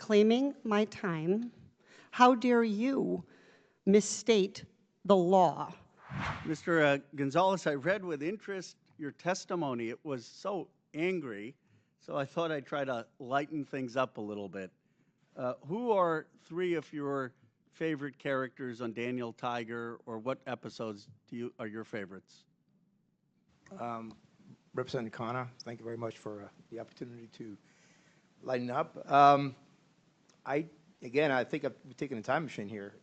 reclaiming my time. How dare you misstate the law? Mr. Gonzalez, I read with interest your testimony. It was so angry, so I thought I'd try to lighten things up a little bit. Who are three of your favorite characters on Daniel Tiger, or what episodes are your favorites? Representative Khanna, thank you very much for the opportunity to lighten up. I think I've taken a time machine here.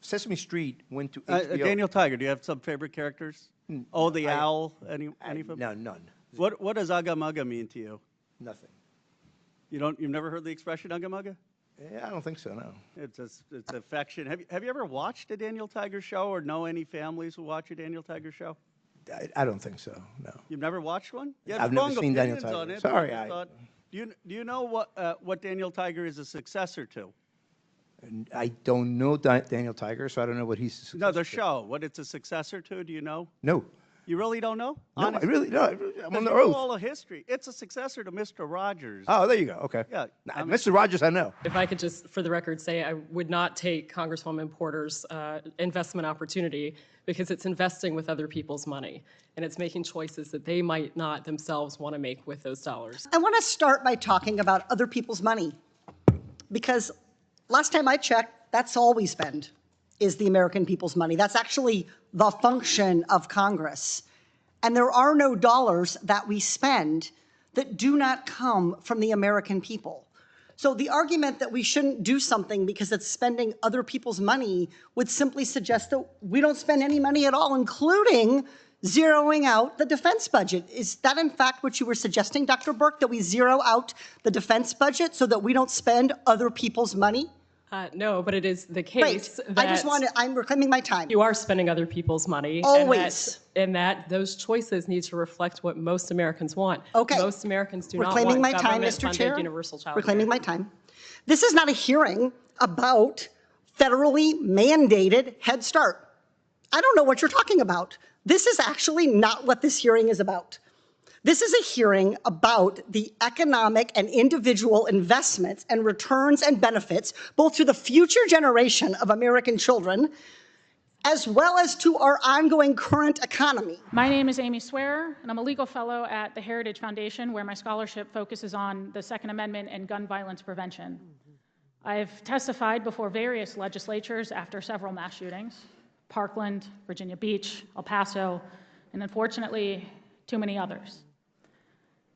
Sesame Street went to HBO. Daniel Tiger, do you have some favorite characters? Oh, the owl, any of them? No, none. What does Ugga Mugga mean to you? Nothing. You've never heard the expression Ugga Mugga? I don't think so, no. It's affection. Have you ever watched a Daniel Tiger show, or know any families who watch a Daniel Tiger show? I don't think so, no. You've never watched one? I've never seen Daniel Tiger. Sorry. Do you know what Daniel Tiger is a successor to? And I don't know Daniel Tiger, so I don't know what he's. No, the show. What it's a successor to? Do you know? No. You really don't know? No, Honestly? I really don't. I'm on the You know oath. all the history. It's a successor to Mr. Rogers. Oh, there you go. Okay. Yeah. Mr. Rogers, I know. If I could just, for the record, say I would not take Congresswoman Porter's investment opportunity, because it's investing with other people's money, and it's making choices that they might not themselves want to make with those dollars. I want to start by talking about other people's money, because last time I checked, that's all we spend is the American people's money. That's actually the function of Congress. And there are no dollars that we spend that do not come from the American people. So the argument that we shouldn't do something because it's spending other people's money would simply suggest that we don't spend any money at all, including zeroing out the defense budget. Is that in fact what you were suggesting, Dr. Burke, that we zero out the defense budget so that we don't spend other people's money? No, but it is the case that I'm reclaiming my time. you are spending other people's money. Always. And that those choices need to reflect what most Americans want. Okay. Most Americans do not Reclaiming want my time, Mr. government-funded Chair. universal child Reclaiming care. my time. This is not a hearing about federally mandated Head Start. I don't know what you're talking about. This is actually not what this hearing is about. This is a hearing about the economic and individual investments and returns and benefits, both to the future generation of American children, as well as to our ongoing current economy. My name is Amy Swearer, and I'm a legal fellow at the Heritage Foundation, where my scholarship focuses on the Second Amendment and gun violence prevention. I've testified before various legislatures after several mass shootings: Parkland, Virginia Beach, El Paso, and unfortunately, too many others.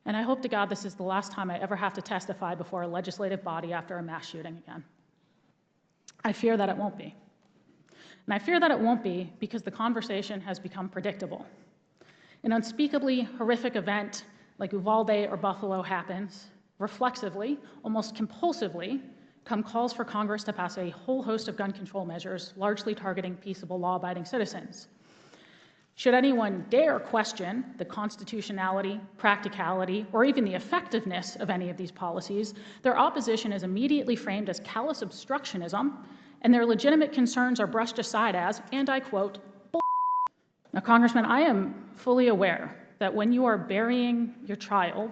And I hope to God this is the last time I ever have to testify before a legislative body after a mass shooting again. I fear that it won't be. And I fear that it won't be because the conversation has become predictable. An unspeakably horrific event like Uvalde or Buffalo happens, reflexively, almost compulsively, come calls for Congress to pass a whole host of gun control measures, largely targeting peaceable, law-abiding citizens. Should anyone dare question the constitutionality, practicality, or even the effectiveness of any of these policies, their opposition is immediately framed as callous obstructionism, and their legitimate concerns are brushed aside as, and I quote, bull. Now, Congressman, I am fully aware that when you are burying your child,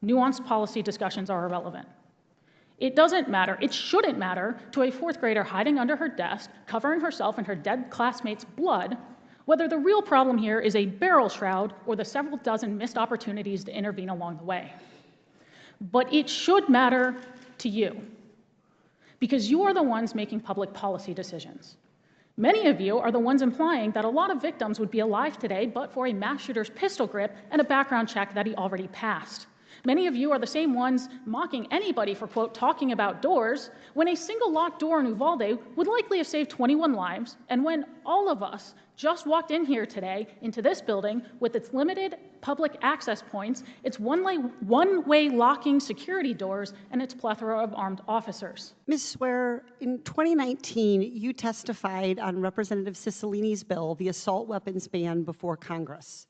nuanced policy discussions are irrelevant. It doesn't matter, it shouldn't matter to a fourth grader hiding under her desk, covering herself in her dead classmate's blood, whether the real problem here is a barrel shroud or the several dozen missed opportunities to intervene along the way. But it should matter to you, because you are the ones making public policy decisions. Many of you are the ones implying that a lot of victims would be alive today but for a mass shooter's pistol grip and a background check that he already passed. Many of you are the same ones mocking anybody for, quote, talking about doors, when a single locked door in Uvalde would likely have saved 21 lives, and when all of us just walked in here today into this building with its limited public access points, its one-way locking security doors, and its plethora of armed officers. Ms. Swearer, in 2019, you testified on Representative Cicilline's bill, the assault weapons ban, before Congress.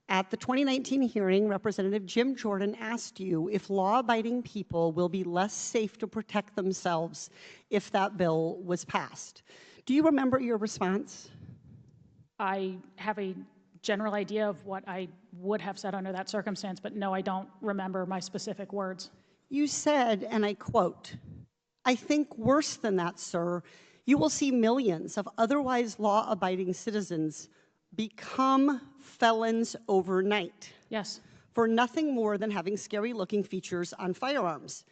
At the 2019 hearing, Representative Jim Jordan asked you if law-abiding people will be less safe to protect themselves if that bill was passed. Do you remember your response? I have a general idea of what I would have said under that circumstance, but no, I don't remember my specific words. You said, and I quote, "I think worse than that, sir, you will see millions of otherwise law-abiding citizens become felons overnight Yes, for nothing more than having scary-looking features on firearms."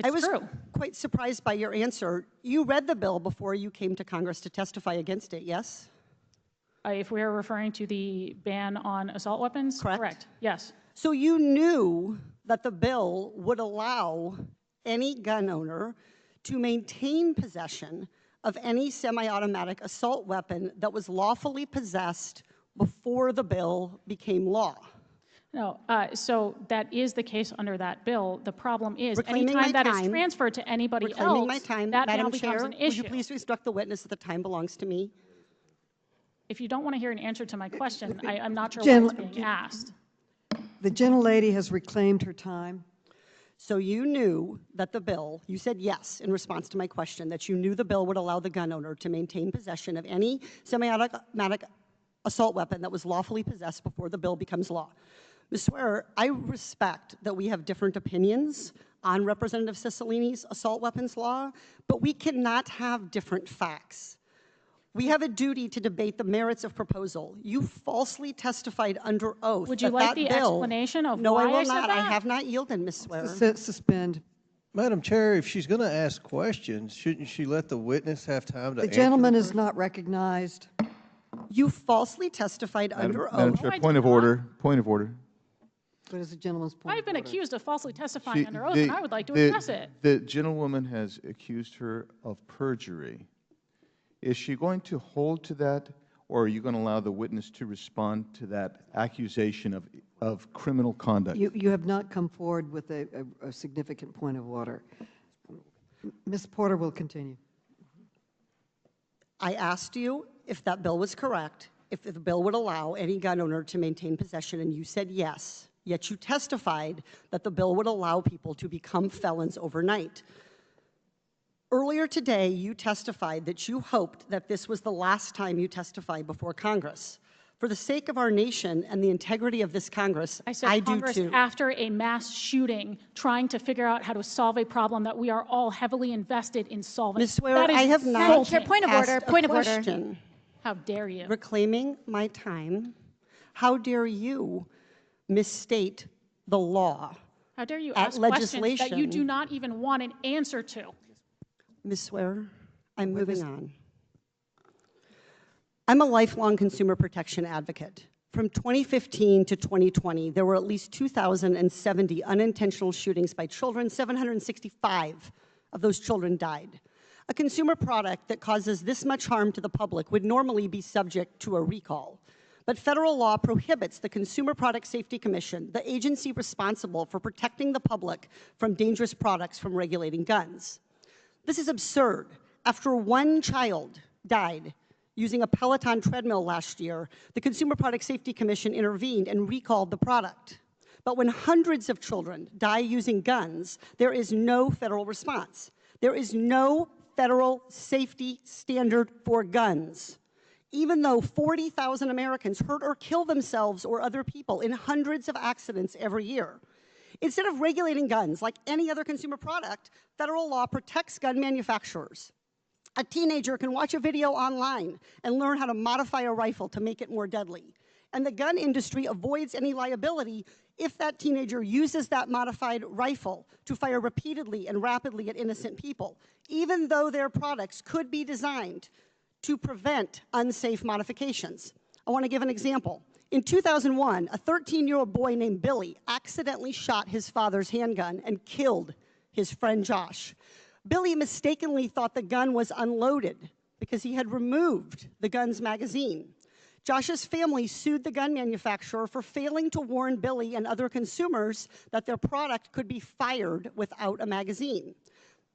I was true. quite surprised by your answer. You read the bill before you came to Congress to testify against it, yes? If we are referring to the ban on assault weapons? Correct. Yes. So you knew that the bill would allow any gun owner to maintain possession of any semi-automatic assault weapon that was lawfully possessed before the bill became law. No, so that is the case under that bill. The problem is, Reclaiming anytime my that is time. transferred to anybody Reclaiming my else, time, that now Madam becomes Chair, an would issue. you please instruct the witness that the time belongs to me? If you don't want to hear an answer to my question, I'm not sure Gen- what's being asked. The gentlelady has reclaimed her time. So you knew that the bill, you said yes in response to my question, that you knew the bill would allow the gun owner to maintain possession of any semi-automatic assault weapon that was lawfully possessed before the bill becomes law. Ms. Swearer, I respect that we have different opinions on Representative Cicilline's assault weapons law, but we cannot have different facts. We have a duty to debate the merits of proposal. You falsely testified under oath Would you that like that the bill, explanation of no, why I will I said not. I that? have not yielded, Ms. Swearer. Suspend. Madam Chair, if she's going to ask questions, shouldn't she let the witness have time to The answer? gentleman is not recognized. You falsely testified under Madam oath. Chair, I point did of not. order, point of order. What is the gentleman's point? I've been of order? accused of falsely testifying under oath, and I would like to address it. The gentlewoman has accused her of perjury. Is she going to hold to that, or are you going to allow the witness to respond to that accusation of criminal conduct? You have not come forward with a significant point of order. Ms. Porter will continue. I asked you if that bill was correct, if the bill would allow any gun owner to maintain possession, and you said yes. Yet you testified that the bill would allow people to become felons overnight. Earlier today, you testified that you hoped that this was the last time you testified before Congress. For the sake of our nation and the integrity of this Congress, I said do Congress too. after a mass shooting, trying to figure out how to solve a problem that we are all heavily invested in solving. Ms. Swearer, That is I have not insulting. Chair, point of order, asked a point of order. question. How dare you? Reclaiming my time. How dare you misstate the law? How dare you at ask questions that you legislation. do not even want an answer to? Ms. Swearer, I'm moving on. I'm a lifelong consumer protection advocate. From 2015 to 2020, there were at least 2,070 unintentional shootings by children. 765 of those children died. A consumer product that causes this much harm to the public would normally be subject to a recall. But federal law prohibits the Consumer Product Safety Commission, the agency responsible for protecting the public from dangerous products from regulating guns. This is absurd. After one child died using a Peloton treadmill last year, the Consumer Product Safety Commission intervened and recalled the product. But when hundreds of children die using guns, there is no federal response. There is no federal safety standard for guns. Even though 40,000 Americans hurt or kill themselves or other people in hundreds of accidents every year. Instead of regulating guns like any other consumer product, federal law protects gun manufacturers. A teenager can watch a video online and learn how to modify a rifle to make it more deadly. And the gun industry avoids any liability if that teenager uses that modified rifle to fire repeatedly and rapidly at innocent people, even though their products could be designed to prevent unsafe modifications. I want to give an example. In 2001, a 13-year-old boy named Billy accidentally shot his father's handgun and killed his friend Josh. Billy mistakenly thought the gun was unloaded because he had removed the gun's magazine. Josh's family sued the gun manufacturer for failing to warn Billy and other consumers that their product could be fired without a magazine.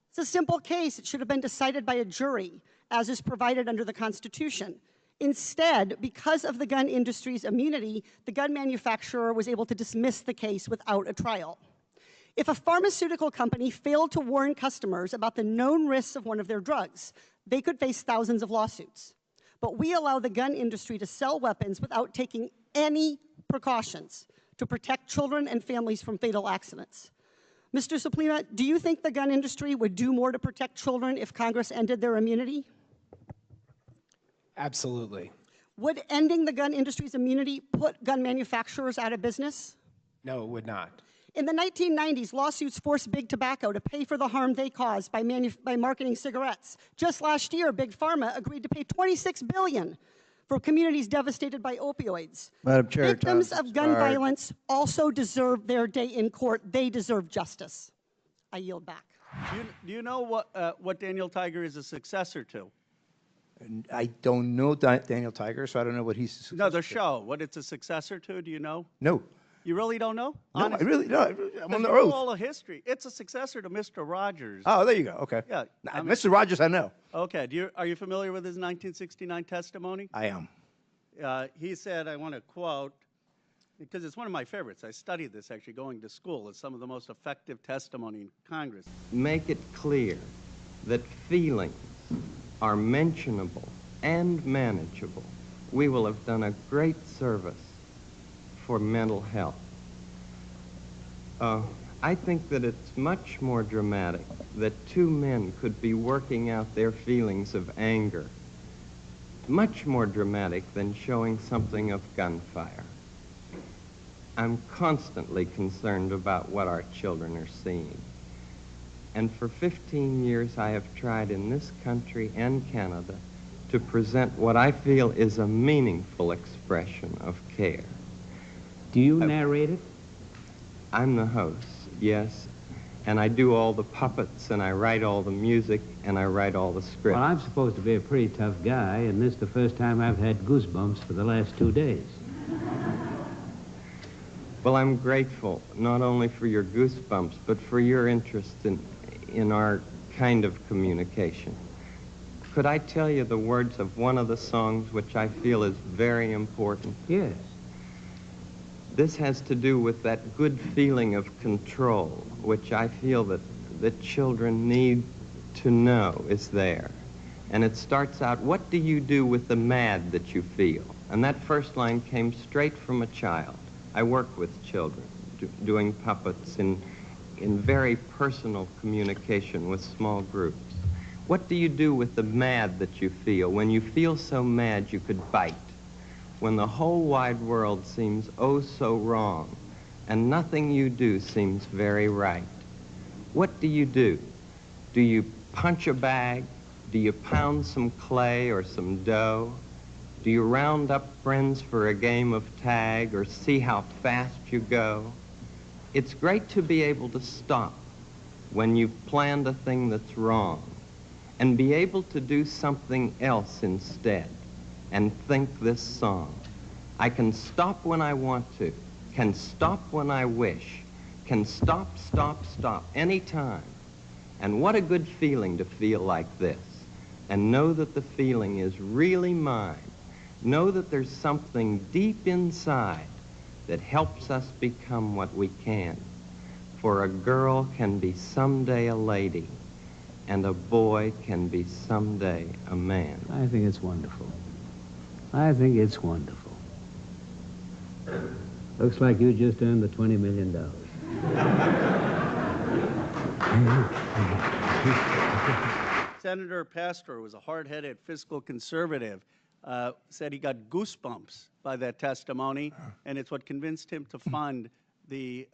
It's a simple case. It should have been decided by a jury, as is provided under the Constitution. Instead, because of the gun industry's immunity, the gun manufacturer was able to dismiss the case without a trial. If a pharmaceutical company failed to warn customers about the known risks of one of their drugs, they could face thousands of lawsuits. But we allow the gun industry to sell weapons without taking any precautions to protect children and families from fatal accidents. Mr. Suplima, do you think the gun industry would do more to protect children if Congress ended their immunity? Absolutely. Would ending the gun industry's immunity put gun manufacturers out of business? No, it would not. In the 1990s, lawsuits forced Big Tobacco to pay for the harm they caused by marketing cigarettes. Just last year, Big Pharma agreed to pay $26 billion for communities devastated by opioids. Madam Chair, Victims time's of gun expired. violence also deserve their day in court. They deserve justice. I yield back. Do you know what Daniel Tiger is a successor to? And I don't know Daniel Tiger, so I don't know what he's. No, the show. What it's a successor to, do you know? No. You really don't know? No, I Honestly? really, no, I'm on the You know oath. all the history. It's a successor to Mr. Rogers. Oh, there you go. Okay. Yeah, Nah, I mean- Mr. Rogers, I know. Okay. Are you familiar with his 1969 testimony? I am. He said, I want to quote, because it's one of my favorites. I studied this actually going to school. It's some of the most effective testimony in Congress. Make it clear that feelings are mentionable and manageable. We will have done a great service for mental health. I think that it's much more dramatic that two men could be working out their feelings of anger. Much more dramatic than showing something of gunfire. I'm constantly concerned about what our children are seeing. And for 15 years, I have tried in this country and Canada to present what I feel is a meaningful expression of care. Do you narrate it? I'm the host, yes, and I do all the puppets, and I write all the music, and I write all the script. Well, I'm supposed to be a pretty tough guy, and this is the first time I've had goosebumps for the last 2 days. Well, I'm grateful not only for your goosebumps, but for your interest in our kind of communication. Could I tell you the words of one of the songs which I feel is very important? Yes. This has to do with that good feeling of control, which I feel that the children need to know is there. And it starts out, what do you do with the mad that you feel? And that first line came straight from a child. I work with children, doing puppets in very personal communication with small groups. What do you do with the mad that you feel? When you feel so mad you could bite. When the whole wide world seems oh so wrong, and nothing you do seems very right. What do you do? Do you punch a bag? Do you pound some clay or some dough? Do you round up friends for a game of tag or see how fast you go? It's great to be able to stop when you've planned a thing that's wrong and be able to do something else instead and think this song. I can stop when I want to, can stop when I wish, can stop, stop, stop, anytime. And what a good feeling to feel like this and know that the feeling is really mine. Know that there's something deep inside that helps us become what we can. For a girl can be someday a lady, and a boy can be someday a man. I think it's wonderful. I think it's wonderful. Looks like you just earned the $20 million. Senator Pastor was a hard-headed fiscal conservative, said he got goosebumps by that testimony, and it's what convinced him to fund the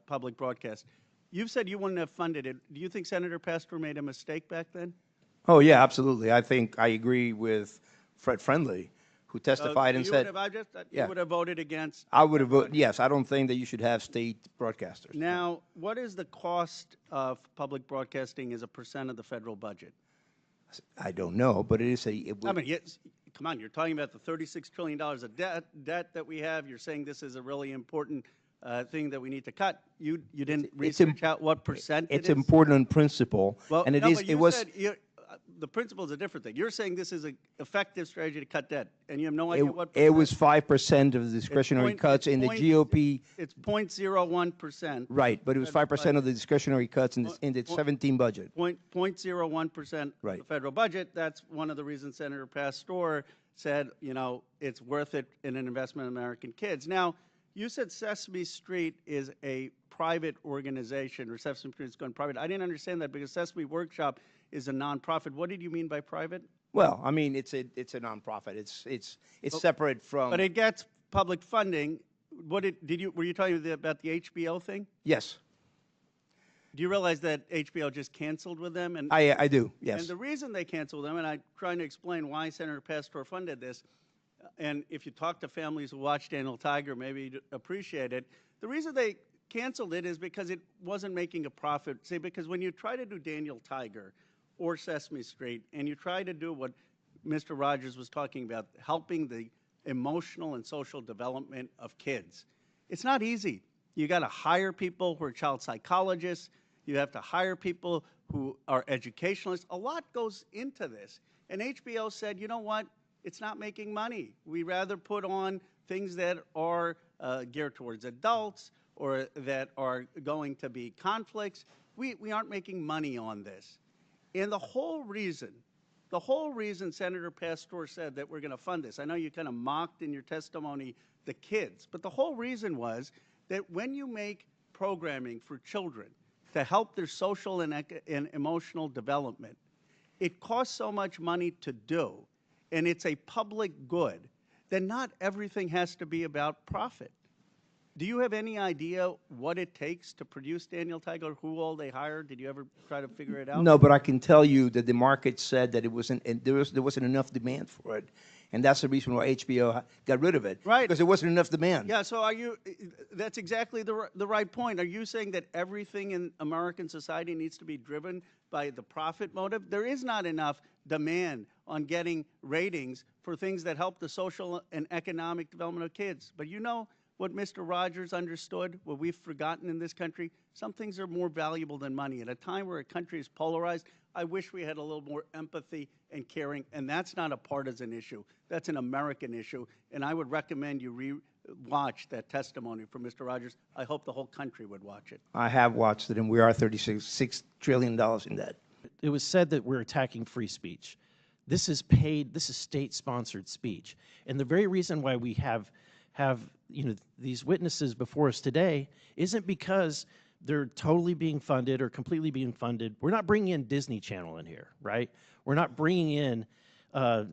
public broadcast. You've said you wouldn't have funded it. Do you think Senator Pastor made a mistake back then? Oh, yeah, absolutely. I think I agree with Fred Friendly, who testified and said, you would have voted against? I would have voted, yes, I don't think that you should have state broadcasters. Now, what is the cost of public broadcasting as a percent of the federal budget? I don't know, but it is I mean, yes, come on, you're talking about the $36 trillion of debt that we have. You're saying this is a really important thing that we need to cut. You didn't research out what percent it's it is? important in principle, Well, and it no, is. but It you was. said the principle is a different thing. You're saying this is an effective strategy to cut debt, and you have no idea what It percent. was 5% of the discretionary cuts in the GOP. It's 0.01%. Right, but it was 5% of the discretionary cuts in the 17 budget. 0.01% Right. of the federal budget. That's one of the reasons Senator Pastor said, you know, it's worth it in an investment in American kids. Now, You said Sesame Street is a private organization, or Sesame Street is going private. I didn't understand that because Sesame Workshop is a nonprofit. What did you mean by private? Well, I mean, it's a nonprofit. It's separate from. But it gets public funding. Were you talking about the HBO thing? Yes, Do you realize that HBO just canceled with them? And I do. Yes. And the reason they canceled them, and I'm trying to explain why Senator Pastor funded this, and if you talk to families who watch Daniel Tiger, maybe you'd appreciate it. The reason they canceled it is because it wasn't making a profit. See, because when you try to do Daniel Tiger or Sesame Street, and you try to do what Mr. Rogers was talking about, helping the emotional and social development of kids, it's not easy. You got to hire people who are child psychologists. You have to hire people who are educationalists. A lot goes into this. And HBO said, you know what? It's not making money. We rather put on things that are geared towards adults or that are going to be conflicts. We aren't making money on this. And the whole reason Senator Pastor said that we're going to fund this, I know you kind of mocked in your testimony the kids, but the whole reason was that when you make programming for children to help their social and emotional development, it costs so much money to do, and it's a public good, then not everything has to be about profit. Do you have any idea what it takes to produce Daniel Tiger, who all they hired? Did you ever try to figure it out? No, but I can tell you that the market said that there wasn't enough demand for it, and that's the reason why HBO got rid of it. Right. Because there wasn't enough demand. Yeah, so that's exactly the right point. Are you saying that everything in American society needs to be driven by the profit motive? There is not enough demand on getting ratings for things that help the social and economic development of kids. But you know what Mr. Rogers understood, what we've forgotten in this country? Some things are more valuable than money. At a time where a country is polarized, I wish we had a little more empathy and caring, and that's not a partisan issue. That's an American issue, and I would recommend you re-watch that testimony from Mr. Rogers. I hope the whole country would watch it. I have watched it, and we are $36 trillion in debt. It was said that we're attacking free speech. This is paid, this is state-sponsored speech. And the very reason why we have these witnesses before us today isn't because they're totally being funded or completely being funded. We're not bringing in Disney Channel in here, right? We're not bringing in the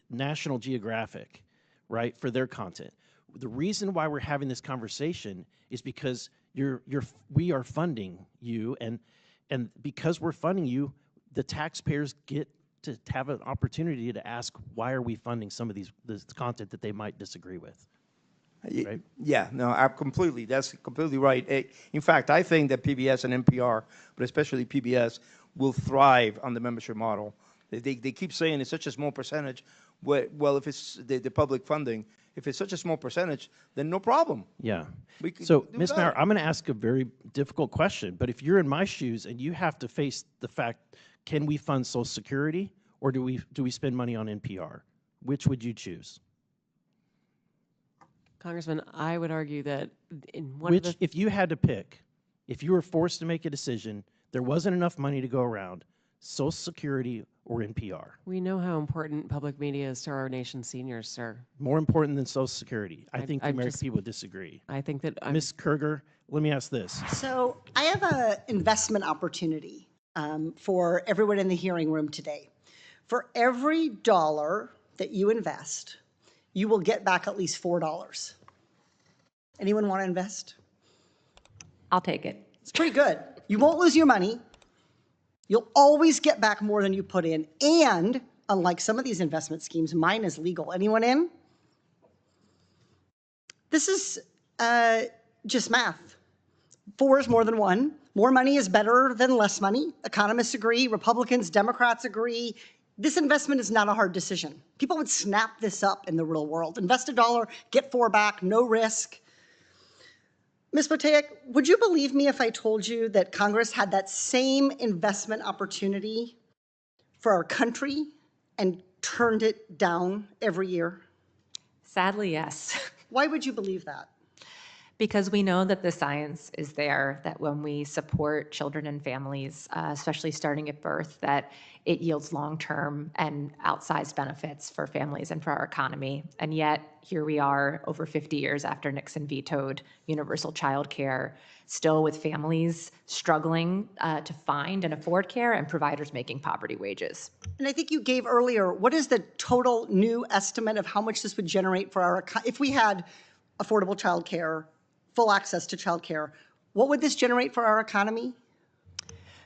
National Geographic, right, for their content. The reason why we're having this conversation is because we are funding you, and because we're funding you, the taxpayers get to have an opportunity to ask, why are we funding some of this content that they might disagree with? Right? Yeah, no, that's completely right. In fact, I think that PBS and NPR, but especially PBS, will thrive on the membership model. They keep saying it's such a small percentage. Well, if it's the public funding, if it's such a small percentage, then no problem. Yeah. So, Ms. better. Maurer, I'm going to ask a very difficult question, but if you're in my shoes and you have to face the fact, can we fund Social Security or do we spend money on NPR? Which would you choose? Congressman, I would argue that in one of the... If you had to pick, if you were forced to make a decision, there wasn't enough money to go around, Social Security or NPR? We know how important public media is to our nation's seniors, sir. More important than Social Security. I think the American people disagree. I think that... Ms. Kerger, let me ask this. So I have an investment opportunity for everyone in the hearing room today. For every dollar that you invest, you will get back at least $4. Anyone want to invest? I'll take it. It's pretty good. You won't lose your money. You'll always get back more than you put in. And unlike some of these investment schemes, mine is legal. Anyone in? This is just math. 4 is more than 1. More money is better than less money. Economists agree. Republicans, Democrats agree. This investment is not a hard decision. People would snap this up in the real world. Invest $1, get 4 back, no risk. Ms. Boteic, would you believe me if I told you that Congress had that same investment opportunity for our country and turned it down every year? Sadly, yes. Why would you believe that? Because we know that the science is there, that when we support children and families, especially starting at birth, that it yields long-term and outsized benefits for families and for our economy. And yet, here we are over 50 years after Nixon vetoed universal child care, still with families struggling to find and afford care and providers making poverty wages. And I think you gave earlier, what is the total new estimate of how much this would generate for our, if we had affordable child care, full access to child care, what would this generate for our economy?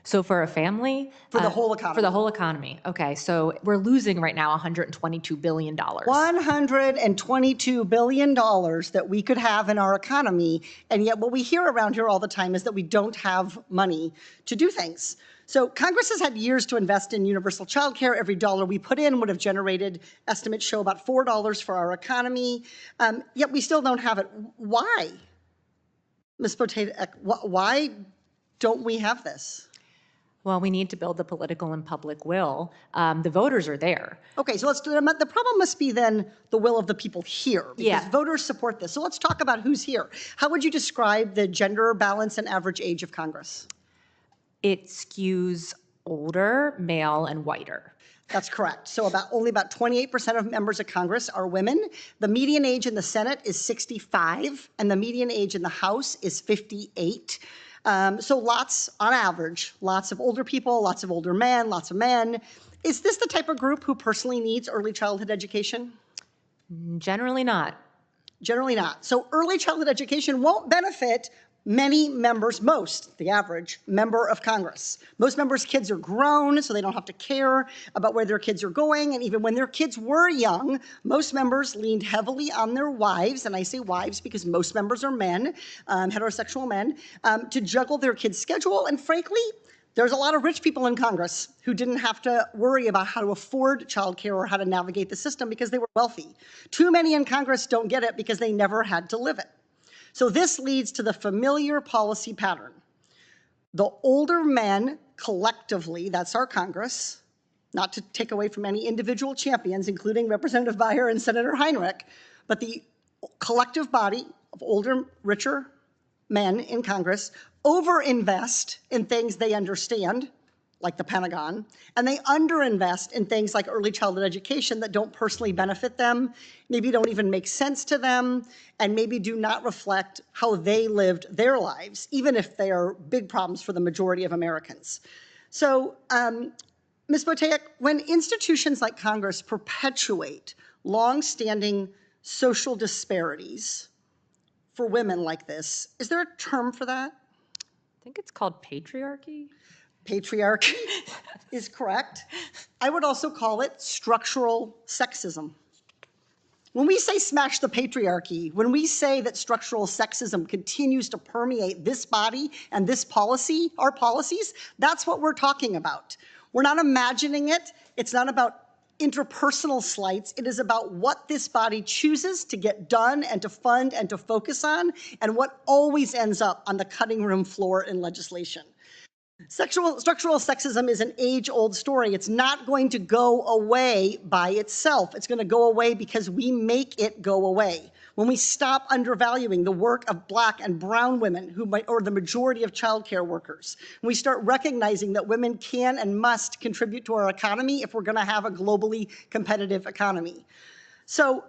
So for a family? For the whole economy. For the whole economy. Okay, so we're losing right now $122 billion. $122 billion that we could have in our economy, and yet what we hear around here all the time is that we don't have money to do things. So Congress has had years to invest in universal child care. Every dollar we put in would have generated, estimates show, about $4 for our economy, yet we still don't have it. Why? Ms. Potato, why don't we have this? Well, we need to build the political and public will. The voters are there. Okay, so let's do the problem must be then the will of the people here, because voters support this. So let's talk about who's here. How would you describe the gender balance and average age of Congress? It skews older, male, and whiter. That's correct. So only about 28% of members of Congress are women. The median age in the Senate is 65, and the median age in the House is 58. So lots, on average, lots of older people, lots of older men, lots of men. Is this the type of group who personally needs early childhood education? Generally not. Generally not. So early childhood education won't benefit many members, the average member of Congress. Most members' kids are grown, so they don't have to care about where their kids are going. And even when their kids were young, most members leaned heavily on their wives, and I say wives because most members are men, heterosexual men, to juggle their kids' schedule. And frankly, there's a lot of rich people in Congress who didn't have to worry about how to afford childcare or how to navigate the system because they were wealthy. Too many in Congress don't get it because they never had to live it. So this leads to the familiar policy pattern. The older men collectively, that's our Congress, not to take away from any individual champions, including Representative Beyer and Senator Heinrich, but the collective body of older, richer men in Congress overinvest in things they understand, like the Pentagon, and they underinvest in things like early childhood education that don't personally benefit them, maybe don't even make sense to them, and maybe do not reflect how they lived their lives, even if they are big problems for the majority of Americans. So, Ms. Boteic, when institutions like Congress perpetuate longstanding social disparities for women like this, is there a term for that? I think it's called patriarchy. Patriarchy is correct. I would also call it structural sexism. When we say smash the patriarchy, when we say that structural sexism continues to permeate this body and this policy, our policies, that's what we're talking about. We're not imagining it. It's not about interpersonal slights. It is about what this body chooses to get done and to fund and to focus on, and what always ends up on the cutting room floor in legislation. Structural sexism is an age-old story. It's not going to go away by itself. It's going to go away because we make it go away. When we stop undervaluing the work of Black and brown women, or the majority of childcare workers, when we start recognizing that women can and must contribute to our economy if we're going to have a globally competitive economy. So,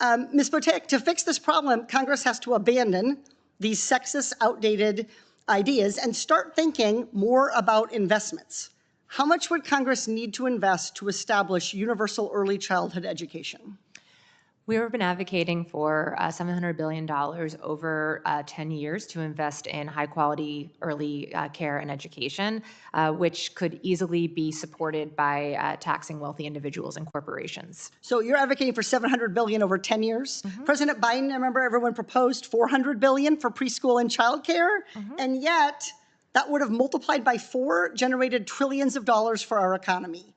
Ms. Boteic, to fix this problem, Congress has to abandon these sexist, outdated ideas and start thinking more about investments. How much would Congress need to invest to establish universal early childhood education? We've been advocating for $700 billion over 10 years to invest in high-quality early care and education, which could easily be supported by taxing wealthy individuals and corporations. So you're advocating for $700 billion over 10 years? Mm-hmm. President Biden, I remember everyone proposed $400 billion for preschool and childcare, and yet that would have multiplied by 4, generated trillions of dollars for our economy.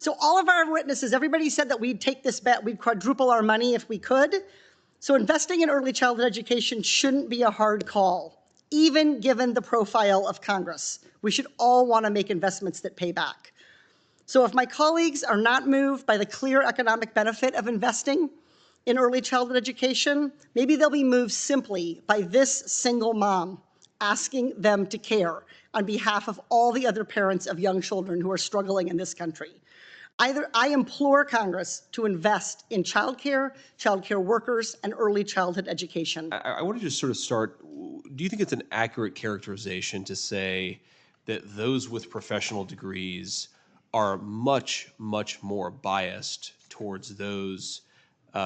So all of our witnesses, everybody said that we'd take this bet, we'd quadruple our money if we could. So investing in early childhood education shouldn't be a hard call, even given the profile of Congress. We should all want to make investments that pay back. So if my colleagues are not moved by the clear economic benefit of investing in early childhood education, maybe they'll be moved simply by this single mom asking them to care on behalf of all the other parents of young children who are struggling in this country. I implore Congress to invest in childcare workers, and early childhood education. I want to just sort of start, do you think it's an accurate characterization to say that those with professional degrees are much, much more biased towards those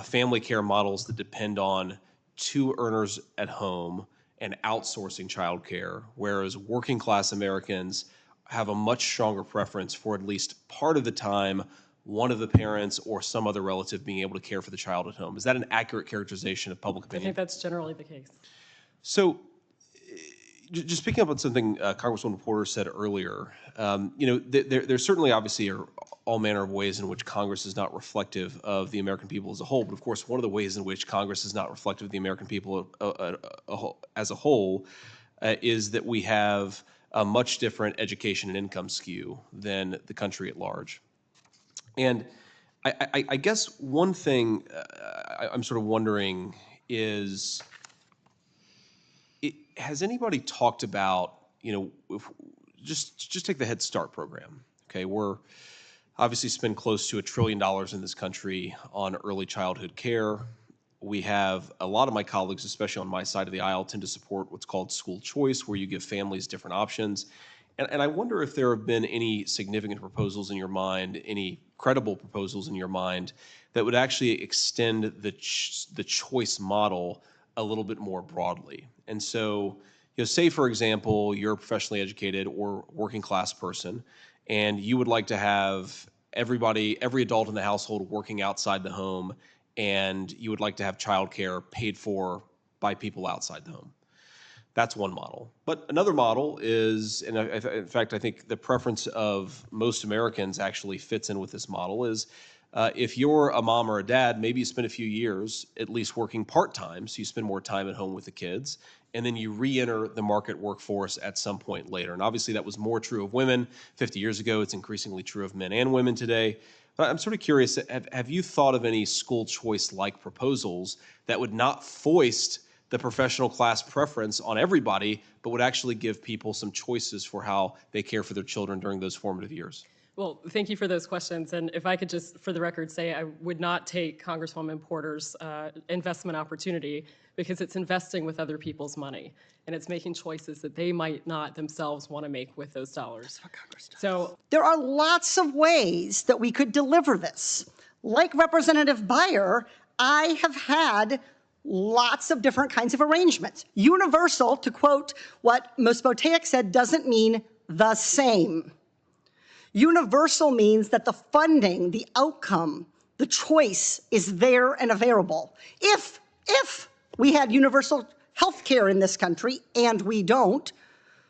family care models that depend on two earners at home and outsourcing childcare, whereas working class Americans have a much stronger preference for at least part of the time one of the parents or some other relative being able to care for the child at home? Is that an accurate characterization of public I opinion? think that's generally the case. So, just picking up on something Congresswoman Porter said earlier, you know, there certainly obviously are all manner of ways in which Congress is not reflective of the American people as a whole. But of course, one of the ways in which Congress is not reflective of the American people as a whole is that we have a much different education and income skew than the country at large. And I guess one thing I'm sort of wondering is, has anybody talked about, you know, just take the Head Start program, okay? We're obviously spend close to $1 trillion in this country on early childhood care. We have a lot of my colleagues, especially on my side of the aisle, tend to support what's called school choice, where you give families different options. And I wonder if there have been any significant proposals in your mind, any credible proposals in your mind, that would actually extend the choice model a little bit more broadly. And so, you know, say for example, you're a professionally educated or working class person, and you would like to have every adult in the household working outside the home, and you would like to have childcare paid for by people outside the home. That's one model. But another model is, and in fact, I think the preference of most Americans actually fits in with this model, is if you're a mom or a dad, maybe you spend a few years at least working part-time, so you spend more time at home with the kids, and then you re-enter the market workforce at some point later. And obviously that was more true of women 50 years ago. It's increasingly true of men and women today. But I'm sort of curious, have you thought of any school choice-like proposals that would not foist the professional class preference on everybody, but would actually give people some choices for how they care for their children during those formative years? Well, thank you for those questions. And if I could just, for the record, say I would not take Congresswoman Porter's investment opportunity, because it's investing with other people's money, and it's making choices that they might not themselves want to make with those dollars. That's what Congress does. So there are lots of ways that we could deliver this. Like Representative Beyer, I have had lots of different kinds of arrangements. Universal, to quote what Ms. Boteach said, doesn't mean the same. Universal means that the funding, the outcome, the choice is there and available. If we had universal health care in this country, and we don't,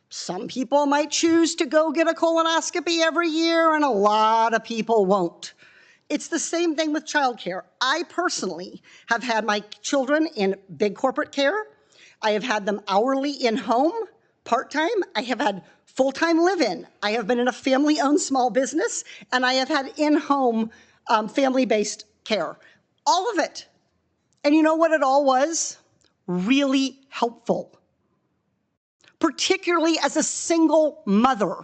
some people might choose to go get a colonoscopy every year, and a lot of people won't. It's the same thing with childcare. I personally have had my children in big corporate care. I have had them hourly in-home, part-time. I have had full-time live-in. I have been in a family-owned small business, and I have had in-home family-based care. All of it. And you know what it all was? Really helpful. Particularly as a single mother.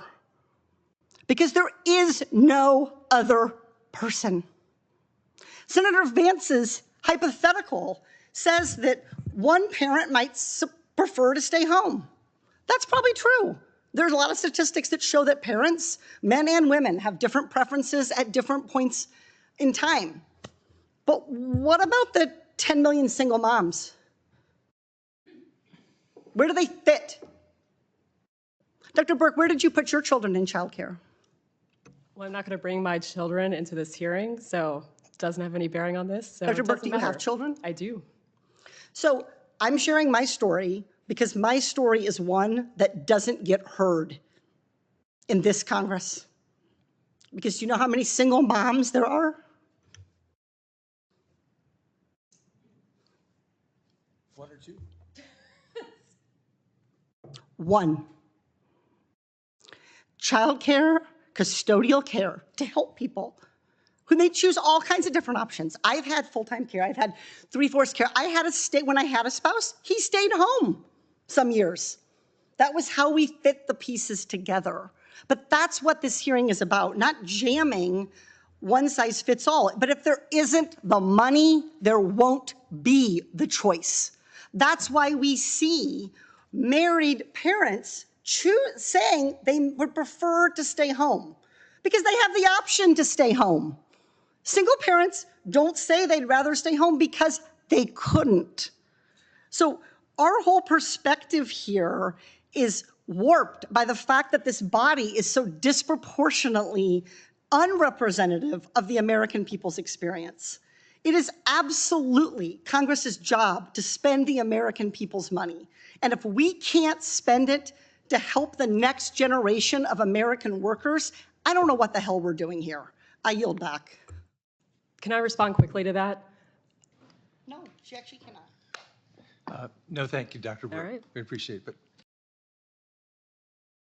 Because there is no other person. Senator Vance's hypothetical says that one parent might prefer to stay home. That's probably true. There's a lot of statistics that show that parents, men and women, have different preferences at different points in time. But what about the 10 million single moms? Where do they fit? Dr. Burke, where did you put your children in childcare? Well, I'm not going to bring my children into this hearing, so it doesn't have any bearing on this. So Dr. Burke, do you have children? I do. So I'm sharing my story because my story is one that doesn't get heard in this Congress. Because you know how many single moms there are? One or two? One. Childcare, custodial care to help people who may choose all kinds of different options. I've had full-time care. I've had 3/4 care. I had when I had a spouse, he stayed home some years. That was how we fit the pieces together. But that's what this hearing is about, not jamming one size fits all. But if there isn't the money, there won't be the choice. That's why we see married parents saying they would prefer to stay home because they have the option to stay home. Single parents don't say they'd rather stay home because they couldn't. So our whole perspective here is warped by the fact that this body is so disproportionately unrepresentative of the American people's experience. It is absolutely Congress's job to spend the American people's money. And if we can't spend it to help the next generation of American workers, I don't know what the hell we're doing here. I yield back. Can I respond quickly to that? No, she actually cannot. No, thank you, Dr. Brewer. All right. We appreciate it. But